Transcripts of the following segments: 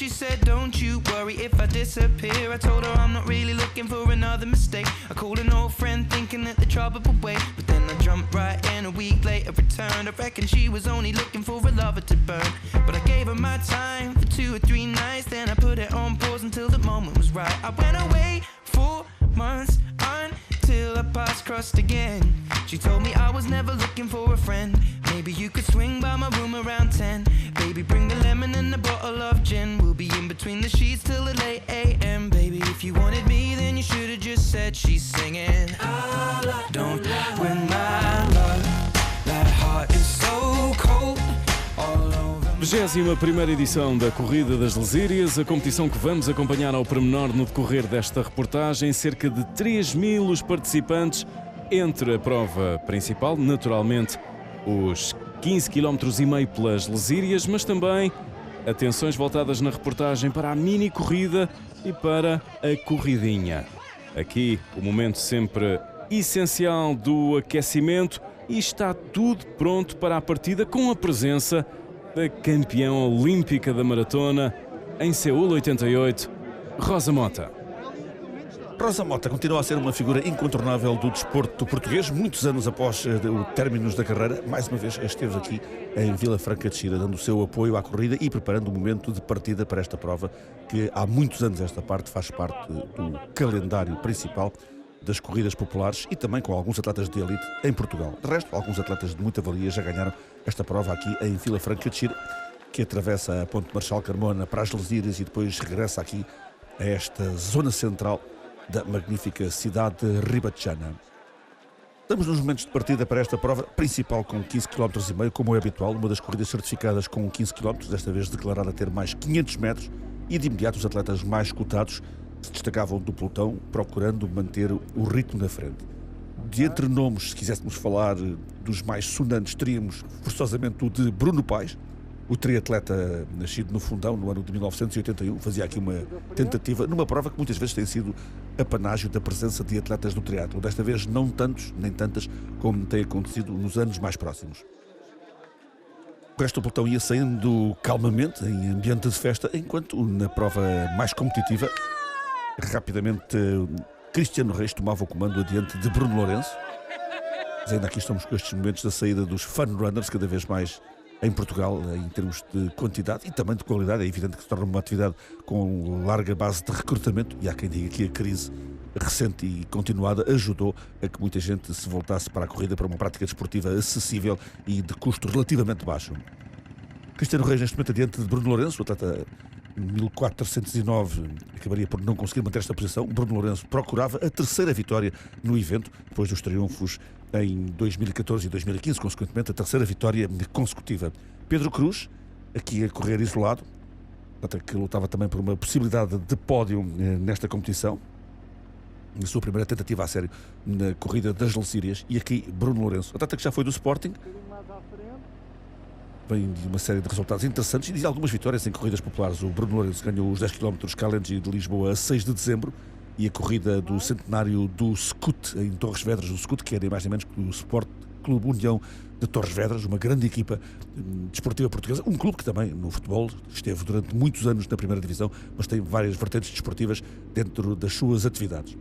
she said, don't you worry if I disappear. I told her I'm not really looking for another mistake. I called an old friend thinking that the trouble would wait, but then I jumped right in. A week later returned. I reckon she was only looking for a lover to burn, but I gave her my time for 2 or 3 nights. Then I put it on pause until the moment was right. I went away 4 months until our paths crossed again. She told me I was never looking for a friend. Maybe you could swing by my room around 10. Baby, bring the lemon and a bottle of gin. We'll be in between the sheets till the late AM. Baby, if you wanted me, then you should have just said she's singing. Don't win my love. That heart is so cold. 21ª edição da Corrida das Lesírias, a competição que vamos acompanhar ao pormenor no decorrer desta reportagem. Cerca de 3.000 os participantes, entre a prova principal, naturalmente, os 15,5 km pelas Lesírias, mas também atenções voltadas na reportagem para a mini corrida e para a corridinha. Aqui o momento sempre essencial do aquecimento, e está tudo pronto para a partida com a presença da campeã olímpica da maratona em Seul 88, Rosa Mota. Rosa Mota continua a ser uma figura incontornável do desporto português. Muitos anos após o término da carreira, mais uma vez esteve aqui em Vila Franca de Xira, dando o seu apoio à corrida e preparando o momento de partida para esta prova, que há muitos anos esta parte faz parte do calendário principal das corridas populares e também com alguns atletas de elite em Portugal. De resto, alguns atletas de muita valia já ganharam esta prova aqui em Vila Franca de Xira, que atravessa a Ponte Marechal Carmona para as Lesírias e depois regressa aqui a esta zona central da magnífica cidade de Ribachana. Estamos nos momentos de partida para esta prova principal com 15,5 km, como é habitual, uma das corridas certificadas com 15 km, desta vez declarada a ter mais 500 metros, e de imediato os atletas mais cotados se destacavam do pelotão, procurando manter o ritmo na frente. De entre nomes, se quiséssemos falar dos mais sonantes, teríamos forçosamente o de Bruno Paes, o triatleta nascido no Fundão no ano de 1981, fazia aqui uma tentativa numa prova que muitas vezes tem sido apanágio da presença de atletas do triatlo. Desta vez não tantos, nem tantas, como tem acontecido nos anos mais próximos. O resto do pelotão ia saindo calmamente, em ambiente de festa, enquanto na prova mais competitiva, rapidamente Cristiano Reis tomava o comando adiante de Bruno Lourenço. Mas ainda aqui estamos com estes momentos da saída dos fun runners, cada vez mais em Portugal, em termos de quantidade e também de qualidade. É evidente que se torna uma atividade com larga base de recrutamento, e há quem diga que a crise recente e continuada ajudou a que muita gente se voltasse para a corrida, para uma prática desportiva acessível e de custo relativamente baixo. Cristiano Reis neste momento adiante de Bruno Lourenço, o atleta 1409 acabaria por não conseguir manter esta posição. Bruno Lourenço procurava a terceira vitória no evento, depois dos triunfos em 2014 e 2015, consequentemente a terceira vitória consecutiva. Pedro Cruz, aqui a correr isolado, até que lutava também por uma possibilidade de pódio nesta competição, na sua primeira tentativa a sério na corrida das Lesírias. E aqui Bruno Lourenço, atleta que já foi do Sporting, vem de uma série de resultados interessantes e de algumas vitórias em corridas populares. O Bruno Lourenço ganhou os 10 km Challenge de Lisboa a 6 de dezembro e a corrida do centenário do Scoot em Torres Vedras, o Scoot, que é nem mais nem menos que o Sport Clube União de Torres Vedras, uma grande equipa desportiva portuguesa, um clube que também no futebol esteve durante muitos anos na primeira divisão, mas tem várias vertentes desportivas dentro das suas atividades.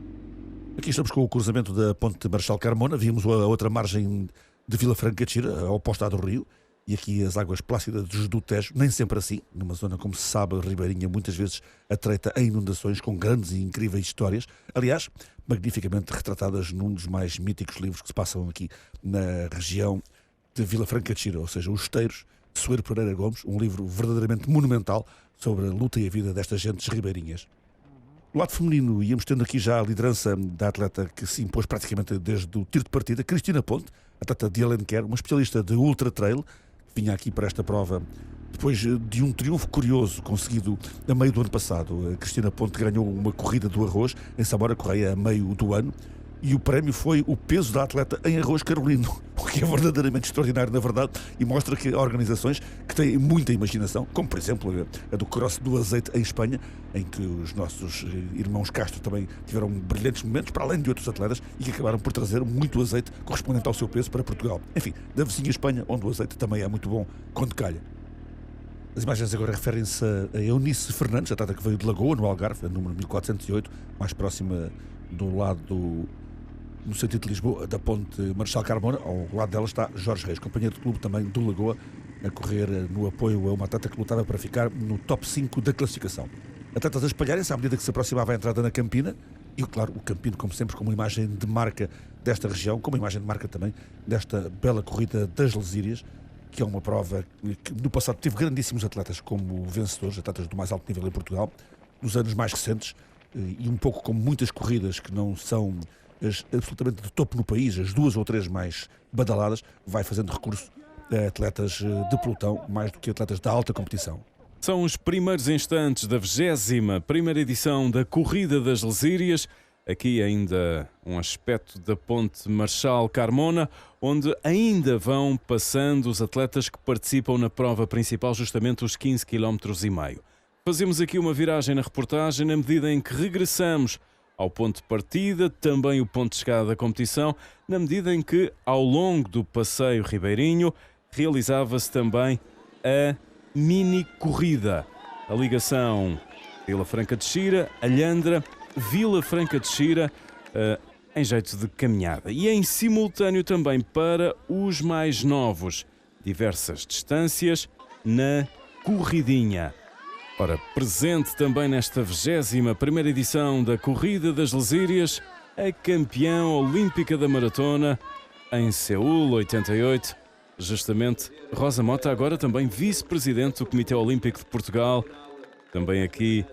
Aqui estamos com o cruzamento da Ponte Marechal Carmona, vimos a outra margem de Vila Franca de Xira, oposta à do Rio, e aqui as águas plácidas do Tejo, nem sempre assim, numa zona, como se sabe, ribeirinha, muitas vezes atreita a inundações com grandes e incríveis histórias, aliás, magnificamente retratadas num dos mais míticos livros que se passam aqui na região de Vila Franca de Xira, ou seja, Os Esteiros, de Soeiro Pereira Gomes, um livro verdadeiramente monumental sobre a luta e a vida destas gentes ribeirinhas. Do lado feminino, íamos tendo aqui já a liderança da atleta que se impôs praticamente desde o tiro de partida, Cristina Ponte, atleta de Alenquer, uma especialista de ultra trail, vinha aqui para esta prova depois de um triunfo curioso conseguido a meio do ano passado. A Cristina Ponte ganhou uma corrida do arroz em Samora Correia a meio do ano e o prémio foi o peso da atleta em arroz carolino, o que é verdadeiramente extraordinário, na verdade, e mostra que há organizações que têm muita imaginação, como por exemplo a do Cross do Azeite em Espanha, em que os nossos irmãos Castro também tiveram brilhantes momentos, para além de outros atletas, e que acabaram por trazer muito azeite correspondente ao seu peso para Portugal. Enfim, da vizinha Espanha, onde o azeite também é muito bom quando calha. As imagens agora referem-se a Eunice Fernandes, atleta que veio de Lagoa, no Algarve, número 1408, mais próxima do lado, no sentido de Lisboa, da ponte Marechal Carmona. Ao lado dela está Jorge Reis, companheiro de clube também do Lagoa, a correr no apoio a uma atleta que lutava para ficar no top 5 da classificação. Atletas a espalharem-se à medida que se aproximava a entrada na Campina, e claro, o Campino, como sempre, como imagem de marca desta região, como imagem de marca também desta bela corrida das Lesírias, que é uma prova que no passado teve grandíssimos atletas como vencedores, atletas do mais alto nível em Portugal, nos anos mais recentes, e um pouco como muitas corridas que não são absolutamente de topo no país, as 2 ou 3 mais badaladas, vai fazendo recurso a atletas de pelotão, mais do que atletas da alta competição. São os primeiros instantes da 21ª edição da Corrida das Lesírias. Aqui ainda um aspecto da ponte Marechal Carmona, onde ainda vão passando os atletas que participam na prova principal, justamente os 15,5 km. Fazemos aqui uma viragem na reportagem na medida em que regressamos ao ponto de partida, também o ponto de chegada da competição, na medida em que, ao longo do passeio ribeirinho, realizava-se também a mini corrida. A ligação Vila Franca de Xira, Alhandra, Vila Franca de Xira, em jeito de caminhada. E em simultâneo também para os mais novos, diversas distâncias na corridinha. Ora, presente também nesta 21ª edição da Corrida das Lesírias, a campeã olímpica da maratona em Seul 88, justamente Rosa Mota, agora também vice-presidente do Comitê Olímpico de Portugal, também aqui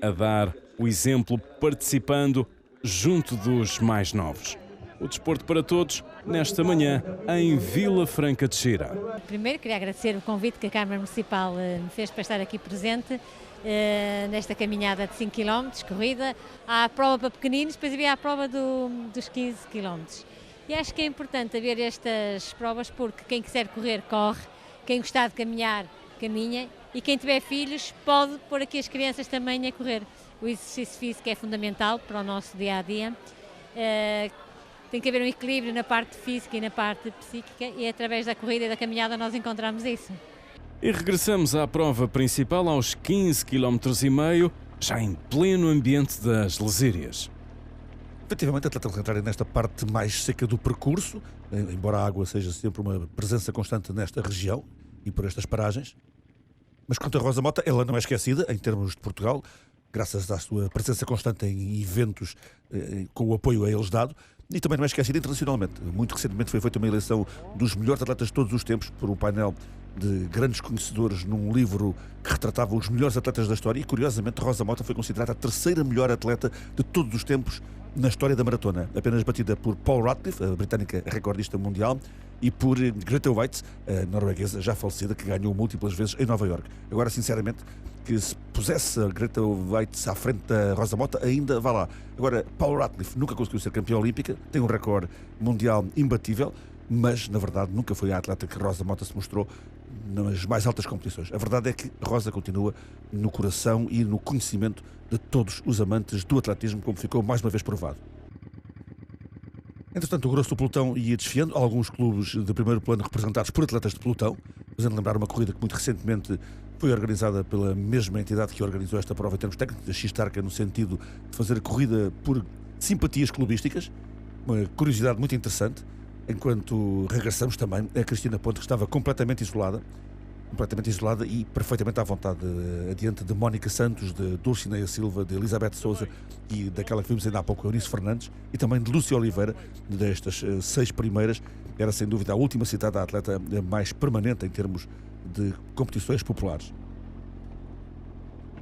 a dar o exemplo, participando junto dos mais novos. O desporto para todos, nesta manhã, em Vila Franca de Xira. Primeiro, queria agradecer o convite que a Câmara Municipal me fez para estar aqui presente nesta caminhada de 5 km, corrida. Há a prova para pequeninos, depois havia a prova dos 15 km. E acho que é importante haver estas provas porque quem quiser correr, corre. Quem gostar de caminhar, caminha. E quem tiver filhos, pode pôr aqui as crianças também a correr. O exercício físico é fundamental para o nosso dia-a-dia. Tem que haver um equilíbrio na parte física e na parte psíquica e através da corrida e da caminhada nós encontramos isso. E regressamos à prova principal aos 15,5 km, já em pleno ambiente das Lesírias. Efetivamente, atletas a entrarem nesta parte mais seca do percurso, embora a água seja sempre uma presença constante nesta região e por estas paragens. Mas quanto a Rosa Mota, ela não é esquecida em termos de Portugal, graças à sua presença constante em eventos com o apoio a eles dado, e também não é esquecida internacionalmente. Muito recentemente foi feita uma eleição dos melhores atletas de todos os tempos por um painel de grandes conhecedores num livro que retratava os melhores atletas da história e, curiosamente, Rosa Mota foi considerada a 3ª melhor atleta de todos os tempos na história da maratona, apenas batida por Paul Radcliffe, a britânica recordista mundial, e por Grete Waitz, a norueguesa já falecida, que ganhou múltiplas vezes em Nova Iorque. Agora, sinceramente, que se pusesse a Grete Waitz à frente da Rosa Mota, ainda vá lá. Agora, Paul Radcliffe nunca conseguiu ser campeão olímpica, tem um recorde mundial imbatível, mas, na verdade, nunca foi a atleta que Rosa Mota se mostrou nas mais altas competições. A verdade é que Rosa continua no coração e no conhecimento de todos os amantes do atletismo, como ficou mais uma vez provado. Entretanto, o grosso do pelotão ia desfiando, alguns clubes de primeiro plano representados por atletas de pelotão, fazendo lembrar uma corrida que muito recentemente foi organizada pela mesma entidade que organizou esta prova em termos técnicos, a Xistarca, no sentido de fazer a corrida por simpatias clubísticas, uma curiosidade muito interessante. Enquanto regressamos também a Cristina Ponte, que estava completamente isolada e perfeitamente à vontade, adiante de Mónica Santos, de Dulcineia Silva, de Elizabeth Souza e daquela que vimos ainda há pouco, Eunice Fernandes, e também de Lúcia Oliveira. Destas 6 primeiras, era sem dúvida a última citada, a atleta mais permanente em termos de competições populares.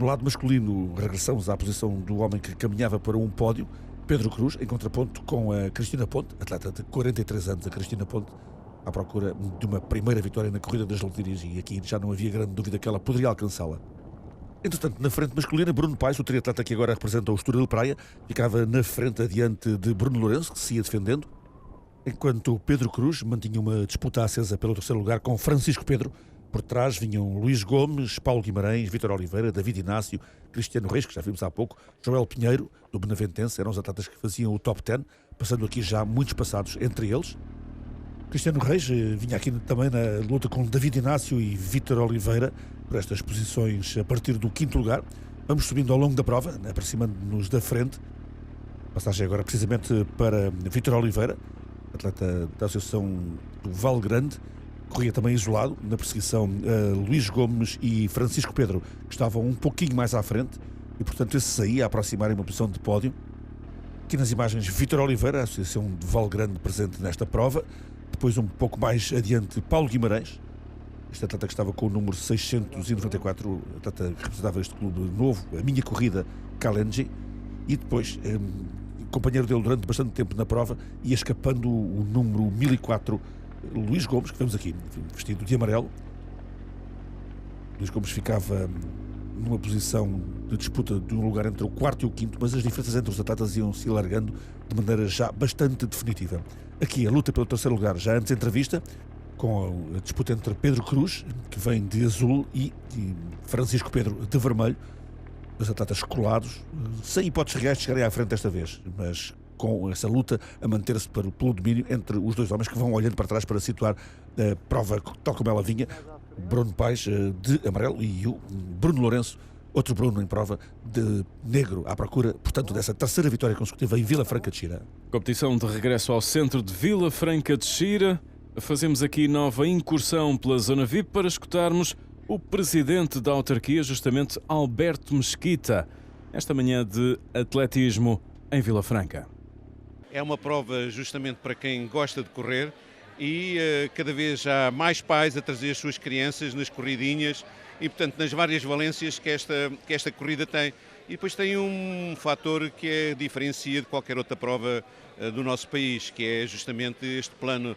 No lado masculino, regressamos à posição do homem que caminhava para um pódio, Pedro Cruz, em contraponto com a Cristina Ponte, atleta de 43 anos, a Cristina Ponte, à procura de uma primeira vitória na corrida das Lesírias, e aqui já não havia grande dúvida que ela poderia alcançá-la. Entretanto, na frente masculina, Bruno Paes, o triatleta que agora representa o Estoril Praia, ficava na frente adiante de Bruno Lourenço, que se ia defendendo, enquanto Pedro Cruz mantinha uma disputa acesa pelo 3º lugar com Francisco Pedro. Por trás vinham Luís Gomes, Paulo Guimarães, Vítor Oliveira, David Inácio, Cristiano Reis, que já vimos há pouco, Joel Pinheiro, do Benaventense, eram os atletas que faziam o top 10, passando aqui já muitos passados entre eles. Cristiano Reis vinha aqui também na luta com David Inácio e Vítor Oliveira, por estas posições a partir do 5º lugar. Vamos subindo ao longo da prova, aproximando-nos da frente. Passagem agora precisamente para Vítor Oliveira, atleta da Associação do Val Grande. Corria também isolado na perseguição Luís Gomes e Francisco Pedro, que estavam um pouquinho mais à frente e, portanto, esses aí a aproximarem uma posição de pódio. Aqui nas imagens, Vítor Oliveira, a Associação de Val Grande presente nesta prova. Depois, um pouco mais adiante, Paulo Guimarães, este atleta que estava com o número 694, atleta que representava este clube novo, a Minha Corrida Kalenji. E depois, companheiro dele durante bastante tempo na prova, ia escapando o número 1004, Luís Gomes, que vemos aqui, vestido de amarelo. Luís Gomes ficava numa posição de disputa de um lugar entre o 4º e o 5º, mas as diferenças entre os atletas iam se alargando de maneira já bastante definitiva. Aqui a luta pelo 3º lugar, já antes entrevista, com a disputa entre Pedro Cruz, que vem de azul, e Francisco Pedro de vermelho. Os atletas colados, sem hipóteses reais de chegarem à frente desta vez, mas com essa luta a manter-se pelo domínio entre os dois homens que vão olhando para trás para situar a prova tal como ela vinha. Bruno Paes de amarelo e o Bruno Lourenço, outro Bruno em prova de negro, à procura, portanto, dessa terceira vitória consecutiva em Vila Franca de Xira. Competição de regresso ao centro de Vila Franca de Xira. Fazemos aqui nova incursão pela Zona VIP para escutarmos o presidente da autarquia, justamente Alberto Mesquita, esta manhã de atletismo em Vila Franca. É uma prova justamente para quem gosta de correr e cada vez há mais pais a trazer as suas crianças nas corridinhas e, portanto, nas várias valências que esta corrida tem. E depois tem um fator que é diferencia de qualquer outra prova do nosso país, que é justamente este plano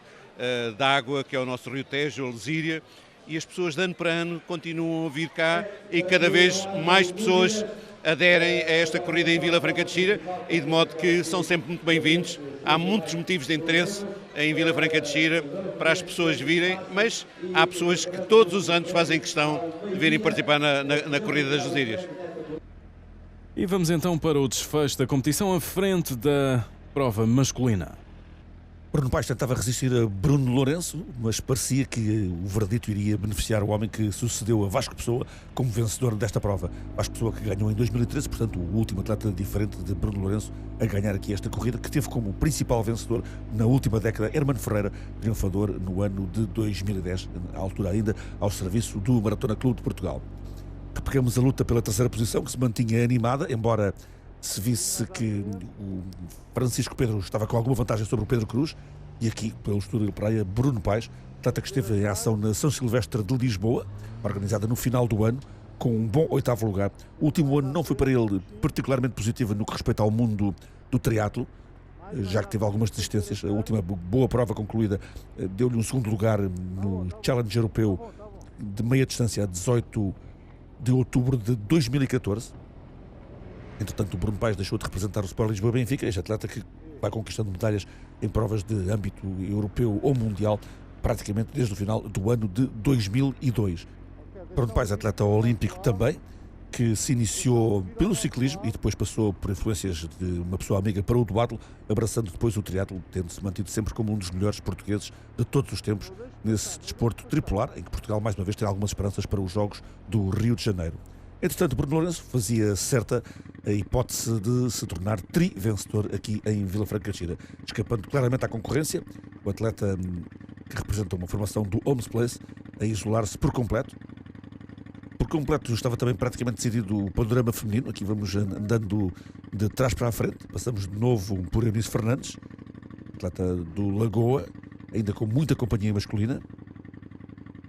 de água, que é o nosso Rio Tejo, a Lesíria, e as pessoas de ano para ano continuam a vir cá e cada vez mais pessoas aderem a esta corrida em Vila Franca de Xira e de modo que são sempre muito bem-vindos. Há muitos motivos de interesse em Vila Franca de Xira para as pessoas virem, mas há pessoas que todos os anos fazem questão de virem participar na corrida das Lesírias. E vamos então para o desfecho da competição à frente da prova masculina. Bruno Paes tentava resistir a Bruno Lourenço, mas parecia que o verdito iria beneficiar o homem que sucedeu a Vasco Pessoa como vencedor desta prova. Vasco Pessoa que ganhou em 2013, portanto o último atleta diferente de Bruno Lourenço a ganhar aqui esta corrida, que teve como principal vencedor na última década Hermano Ferreira, triunfador no ano de 2010, à altura ainda ao serviço do Maratona Clube de Portugal. Pegamos a luta pela terceira posição, que se mantinha animada, embora se visse que o Francisco Pedro estava com alguma vantagem sobre o Pedro Cruz. E aqui, pelo Estoril Praia, Bruno Paes, atleta que esteve em ação na São Silvestre de Lisboa, organizada no final do ano, com um bom 8º lugar. O último ano não foi para ele particularmente positivo no que respeita ao mundo do triatlo, já que teve algumas desistências. A última boa prova concluída deu-lhe um 2º lugar no Challenge Europeu de meia distância a 18 de outubro de 2014. Entretanto, o Bruno Paes deixou de representar o Sport Lisboa Benfica, este atleta que vai conquistando medalhas em provas de âmbito europeu ou mundial praticamente desde o final do ano de 2002. Bruno Paes, atleta olímpico também, que se iniciou pelo ciclismo e depois passou por influências de uma pessoa amiga para o duatlo, abraçando depois o triatlo, tendo-se mantido sempre como um dos melhores portugueses de todos os tempos nesse desporto tripular, em que Portugal mais uma vez tem algumas esperanças para os Jogos do Rio de Janeiro. Entretanto, Bruno Lourenço fazia certa a hipótese de se tornar tri-vencedor aqui em Vila Franca de Xira, escapando claramente à concorrência. O atleta que representa uma formação do Homes Place a isolar-se por completo. Por completo estava também praticamente decidido o panorama feminino. Aqui vamos andando de trás para a frente. Passamos de novo por Eunice Fernandes, atleta do Lagoa, ainda com muita companhia masculina.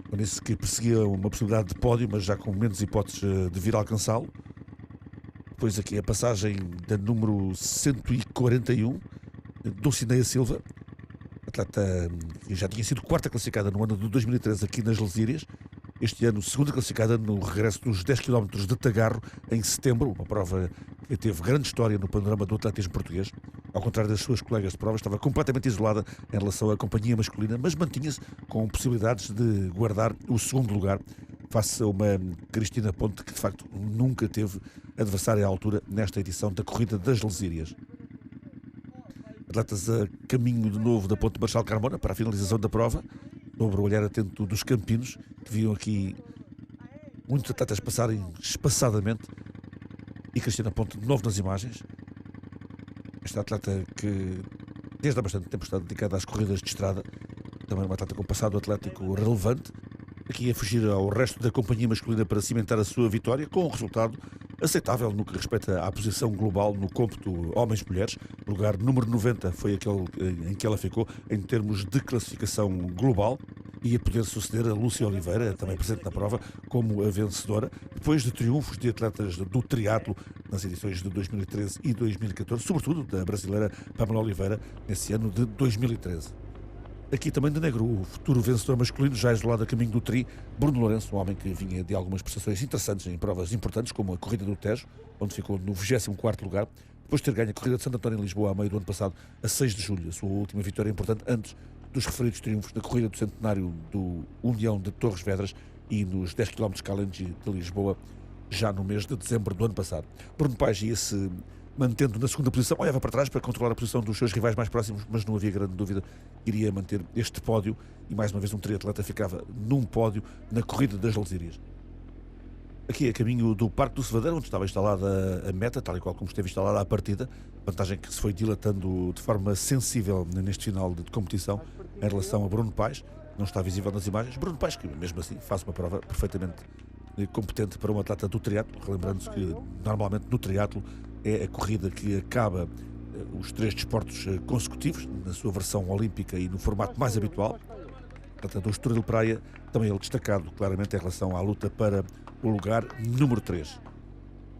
Eunice que perseguia uma possibilidade de pódio, mas já com menos hipóteses de vir a alcançá-lo. Depois aqui a passagem da número 141, Dulcineia Silva, atleta que já tinha sido 4ª classificada no ano de 2013 aqui nas Lesírias. Este ano 2ª classificada no regresso dos 10 km de Tagarro em setembro, uma prova que teve grande história no panorama do atletismo português. Ao contrário das suas colegas de prova, estava completamente isolada em relação à companhia masculina, mas mantinha-se com possibilidades de guardar o 2º lugar face a uma Cristina Ponte que de facto nunca teve adversário à altura nesta edição da Corrida das Lesírias. Atletas a caminho de novo da Ponte Marchal Carmona para a finalização da prova, sobre o olhar atento dos campinos que viam aqui muitos atletas passarem espaçadamente e Cristina Ponte de novo nas imagens. Esta atleta que desde há bastante tempo está dedicada às corridas de estrada, também uma atleta com passado atlético relevante, aqui a fugir ao resto da companhia masculina para cimentar a sua vitória, com um resultado aceitável no que respeita à posição global no cômputo homens-mulheres. O lugar número 90 foi aquele em que ela ficou em termos de classificação global, e a poder suceder a Lúcia Oliveira, também presente na prova, como a vencedora, depois de triunfos de atletas do triatlo nas edições de 2013 e 2014, sobretudo da brasileira Pamela Oliveira, nesse ano de 2013. Aqui também de negro, o futuro vencedor masculino, já isolado a caminho do tri, Bruno Lourenço, um homem que vinha de algumas prestações interessantes em provas importantes, como a Corrida do Tejo, onde ficou no 24º lugar, depois de ter ganho a Corrida de Santo António em Lisboa a meio do ano passado, a 6 de julho, a sua última vitória importante antes dos referidos triunfos na Corrida do Centenário do União de Torres Vedras e nos 10 km Challenge de Lisboa, já no mês de dezembro do ano passado. Bruno Paes ia-se mantendo na segunda posição, olhava para trás para controlar a posição dos seus rivais mais próximos, mas não havia grande dúvida que iria manter este pódio, e mais uma vez um triatleta ficava num pódio na Corrida das Lesírias. Aqui a caminho do Parque do Cevadeiro, onde estava instalada a meta, tal e qual como esteve instalada a partida, vantagem que se foi dilatando de forma sensível neste final de competição em relação a Bruno Paes, não está visível nas imagens. Bruno Paes, que mesmo assim faz uma prova perfeitamente competente para um atleta do triatlo, relembrando-se que normalmente no triatlo é a corrida que acaba os 3 desportos consecutivos, na sua versão olímpica e no formato mais habitual. Portanto, do Estoril Praia, também ele destacado claramente em relação à luta para o lugar número 3.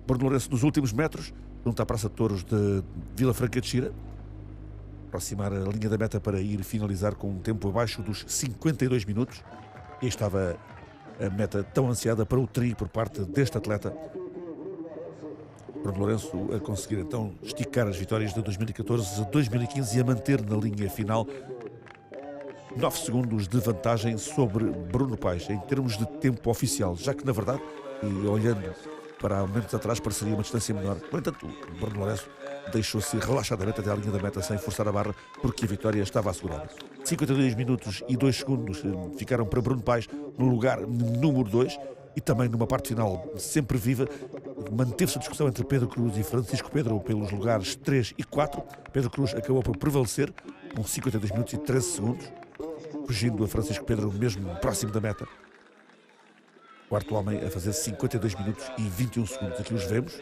Bruno Lourenço nos últimos metros, junto à Praça de Touros de Vila Franca de Xira, aproximar a linha da meta para ir finalizar com um tempo abaixo dos 52 minutos. E aí estava a meta tão ansiada para o tri por parte deste atleta. Bruno Lourenço a conseguir então esticar as vitórias de 2014 a 2015 e a manter na linha final 9 segundos de vantagem sobre Bruno Paes em termos de tempo oficial, já que na verdade, e olhando para momentos atrás, pareceria uma distância menor. No entanto, Bruno Lourenço deixou-se relaxadamente até à linha da meta sem forçar a barra, porque a vitória estava assegurada. 52 minutos e 2 segundos ficaram para Bruno Paes no lugar número 2, e também numa parte final sempre viva, manteve-se a discussão entre Pedro Cruz e Francisco Pedro pelos lugares 3 e 4. Pedro Cruz acabou por prevalecer com 52 minutos e 13 segundos, fugindo a Francisco Pedro mesmo próximo da meta. Quarto homem a fazer 52 minutos e 21 segundos. Aqui os vemos.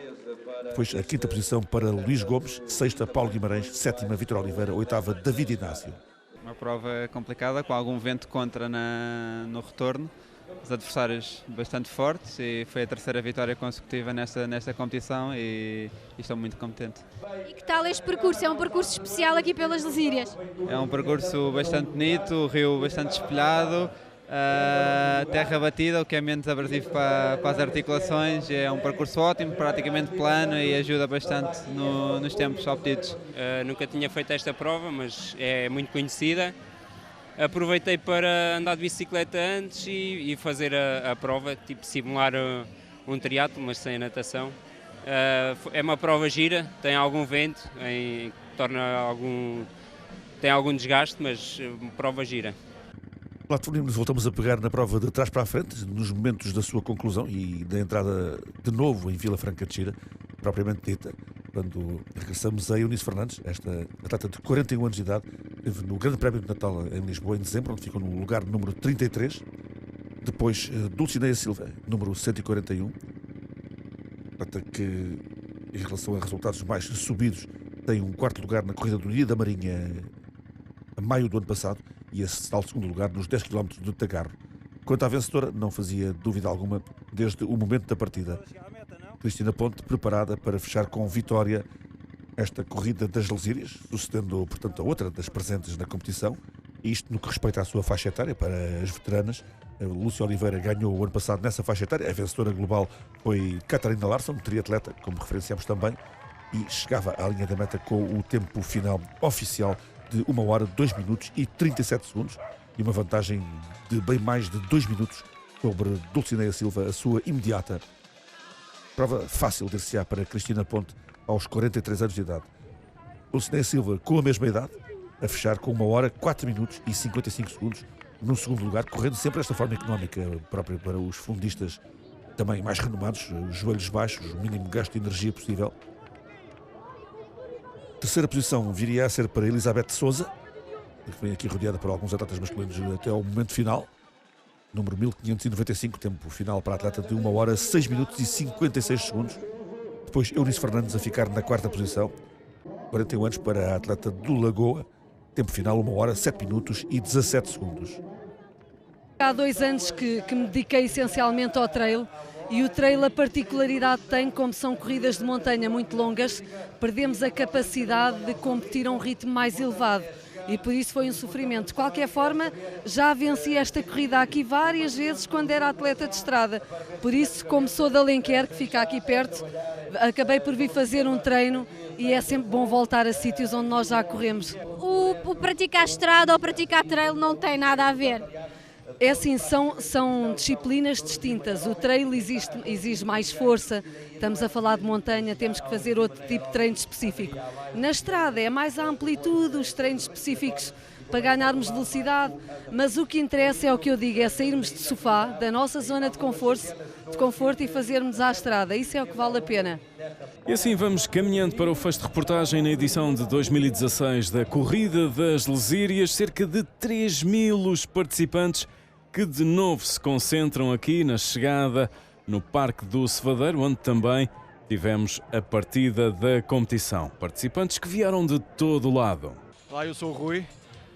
Depois a quinta posição para Luís Gomes, sexta Paulo Guimarães, sétima Vítor Oliveira, oitava David Inácio. Uma prova complicada, com algum vento contra no retorno, os adversários bastante fortes, e foi a terceira vitória consecutiva nesta competição e estou muito contente. E que tal este percurso? É um percurso especial aqui pelas Lesírias? É um percurso bastante bonito, o rio bastante espelhado, terra batida, o que é menos abrasivo para as articulações. É um percurso ótimo, praticamente plano, e ajuda bastante nos tempos obtidos. Nunca tinha feito esta prova, mas é muito conhecida. Aproveitei para andar de bicicleta antes e fazer a prova, tipo simular um triatlo, mas sem natação. É uma prova gira, tem algum vento, tem algum desgaste, mas prova gira. Lá nos voltamos a pegar na prova de trás para a frente, nos momentos da sua conclusão e da entrada de novo em Vila Franca de Xira, propriamente dita, quando regressamos a Eunice Fernandes, esta atleta de 41 anos de idade, esteve no Grande Prémio de Natal em Lisboa em dezembro, onde ficou no lugar número 33, depois Dulcineia Silva, número 141, atleta que, em relação a resultados mais subidos, tem um quarto lugar na corrida do Dia da Marinha a maio do ano passado, e esse tal segundo lugar nos 10 km de Tagarro. Quanto à vencedora, não fazia dúvida alguma desde o momento da partida. Cristina Ponte, preparada para fechar com vitória esta corrida das Lesírias, sucedendo, portanto, a outra das presentes na competição, e isto no que respeita à sua faixa etária, para as veteranas. A Lúcia Oliveira ganhou o ano passado nessa faixa etária, a vencedora global foi Catarina Larsson, triatleta, como referenciamos também, e chegava à linha da meta com o tempo final oficial de 1 hora, 2 minutos e 37 segundos, e uma vantagem de bem mais de 2 minutos sobre Dulcineia Silva, a sua imediata. Prova fácil dir-se-á para Cristina Ponte aos 43 anos de idade. Dulcineia Silva, com a mesma idade, a fechar com 1 hora, 4 minutos e 55 segundos no segundo lugar, correndo sempre esta forma económica própria para os fundistas também mais renomados, os joelhos baixos, o mínimo gasto de energia possível. Terceira posição viria a ser para Elizabeth Souza, que vem aqui rodeada por alguns atletas masculinos até ao momento final. Número 1595, tempo final para a atleta de 1 hora, 6 minutos e 56 segundos. Depois Eunice Fernandes a ficar na quarta posição, 41 anos para a atleta do Lagoa, tempo final 1 hora, 7 minutos e 17 segundos. Há 2 anos que me dediquei essencialmente ao trail, e o trail a particularidade tem, como são corridas de montanha muito longas, perdemos a capacidade de competir a um ritmo mais elevado e por isso foi um sofrimento. De qualquer forma, já venci esta corrida aqui várias vezes quando era atleta de estrada, por isso, como sou de Alenquer, que fica aqui perto, acabei por vir fazer um treino e é sempre bom voltar a sítios onde nós já corremos. O praticar estrada ou praticar trail não tem nada a ver? É assim, são disciplinas distintas. O trail exige mais força, estamos a falar de montanha, temos que fazer outro tipo de treino específico. Na estrada é mais a amplitude, os treinos específicos para ganharmos velocidade, mas o que interessa é o que eu digo, é sairmos de sofá, da nossa zona de conforto e fazermos à estrada, isso é o que vale a pena. E assim vamos caminhando para o fecho de reportagem na edição de 2016 da Corrida das Lesírias. Cerca de 3.000 os participantes que de novo se concentram aqui na chegada no Parque do Cevadeiro, onde também tivemos a partida da competição. Participantes que vieram de todo o lado. Olá, eu sou o Rui,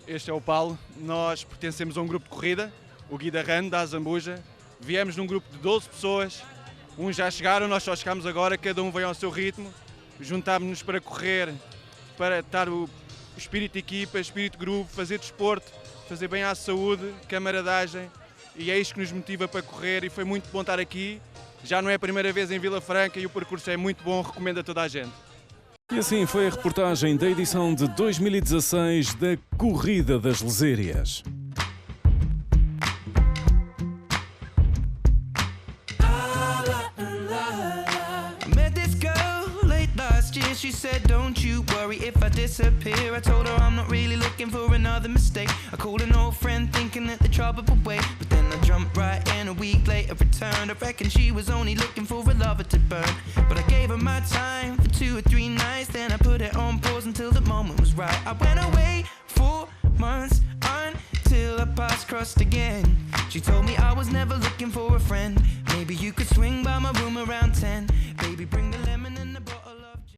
este é o Paulo. Nós pertencemos a um grupo de corrida, o Guida Run, da Azambuja. Viemos num grupo de 12 pessoas, uns já chegaram, nós só chegámos agora, cada um veio ao seu ritmo. Juntámos-nos para correr, para estar o espírito de equipa, espírito de grupo, fazer desporto, fazer bem à saúde, camaradagem, e é isto que nos motiva para correr e foi muito bom estar aqui. Já não é a primeira vez em Vila Franca e o percurso é muito bom, recomendo a toda a gente. E assim foi a reportagem da edição de 2016 da Corrida das Lesírias. She said, don't you worry if I disappear. I told her I'm not really looking for another mistake. I called an old friend thinking that the trouble would wait, but then I jumped right in. A week later returned. I reckon she was only looking for a lover to burn, but I gave her my time for 2 or 3 nights. Then I put it on pause until the moment was right. I went away 4 months until our paths crossed again. She told me I was never looking for a friend. Maybe you could swing by my room around 10. Baby, bring the lemon and the bottle.